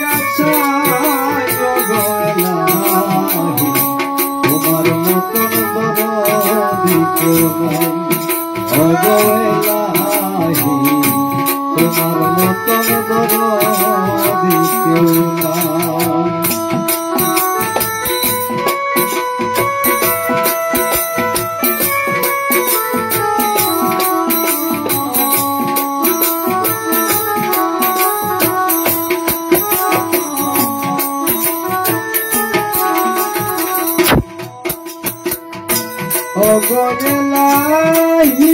কাছাই তোমার মতন দরদি কেউ নাই অগলাহি তোমার মতন দরদি কেউ নাই অগলাহি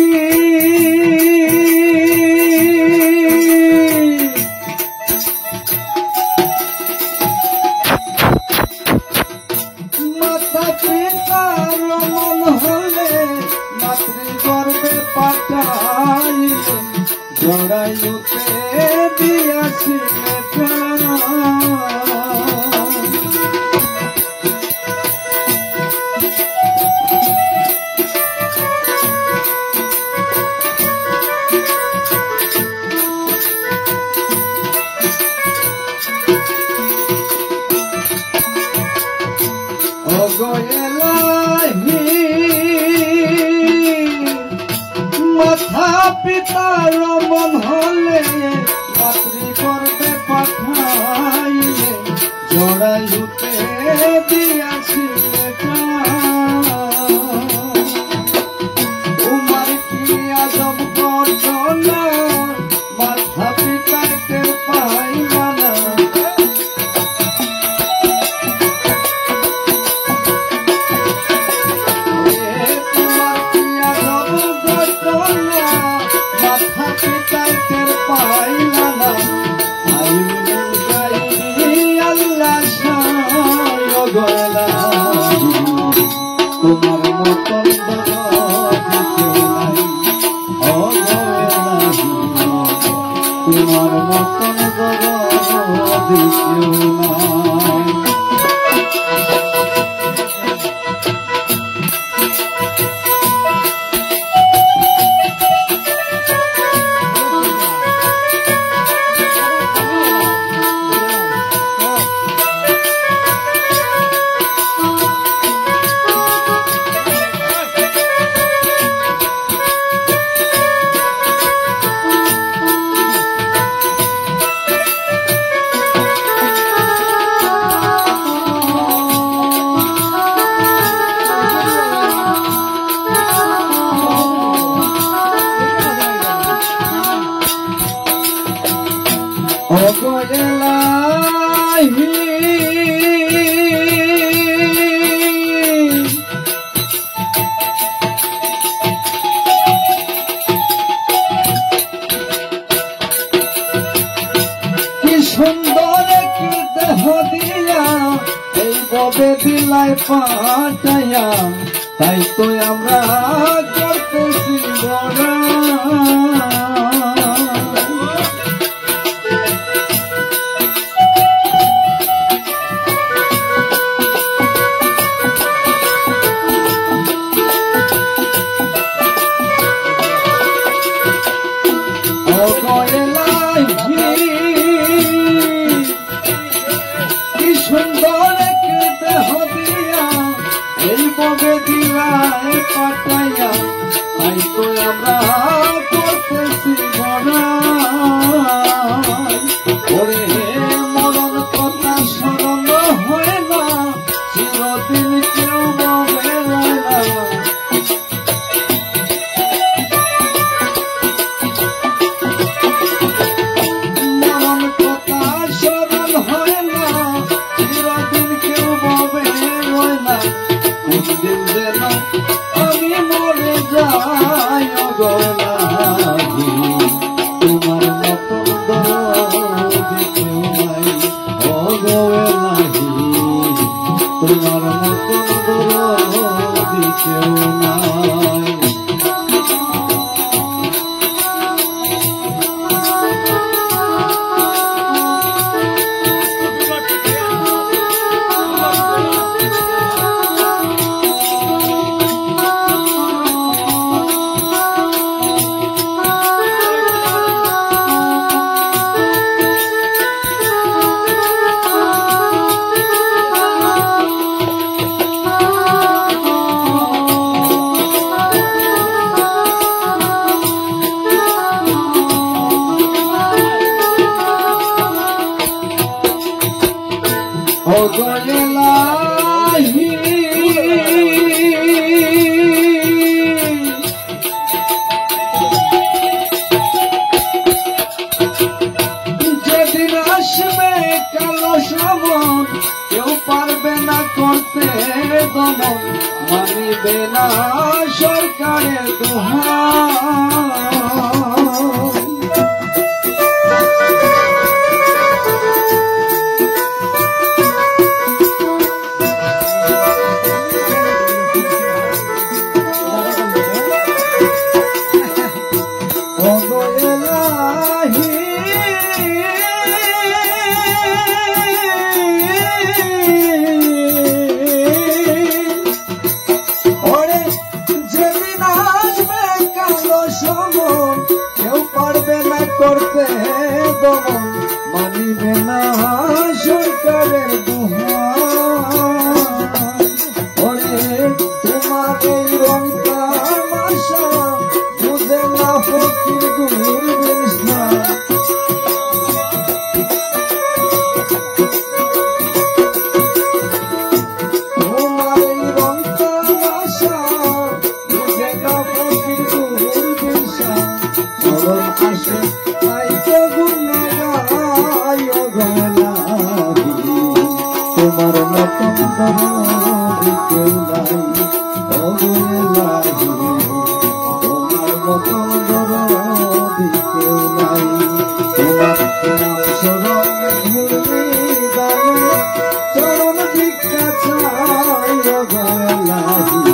মাতা পিতার মন হলে মাতৃগর্ভে পাঠাইলে জড়াইতে দিয়াছিলে প্রাণ অগলাহি মাতা পিতার মন হলে মাতৃগর্ভে পাঠাইলে জড়াইতে দিয়াছিলে তোমার কি আজব ঘটনা মাতা পিতায় টের পাইলা না তোমার মতন দরদি কেউ নাই অগলাহি তোমার মতন দরদি কেউ নাই অগলাহি কি সুন্দর কি দেহ দিয়া এই ববে দিলাই পাঠাইয়া তাই তো আমরা করতেছি বড় কি সুন্দর দেহ দিয়া এই ববে দিলাই পাঠাইয়া তাই তো আমরা করতেছি ওরে মরণ কথা স্মরণ হয় না চিরদিন কেউ ববে না আমি মরে যাই অগলাহি তোমার মতন দরদি কেউ নাই অগলাহি তোমার মতন দরদি কেউ নাই ও গেলাহি যেদিন আসবে কালো শ্রাবণ কেউ পারবে না করতে দমন মানিবে না সরকারের দোহাই করতে দমন মানিবে না সরকারের দোহাই ওরে তোমার এই রং তামাশা বুঝে না ফকির দূরবীন তোমার এই রং তামাশা বুঝে না ফকির দূরবীন চরণ আসে তোমার মতন দরদি কেউ নাই ও গেলাহি তোমার মতন দরদি কেউ নাই তোমার নাম শরণ ভুলবি গানে চরণ ভিক্ষা চাই ও গেলাহি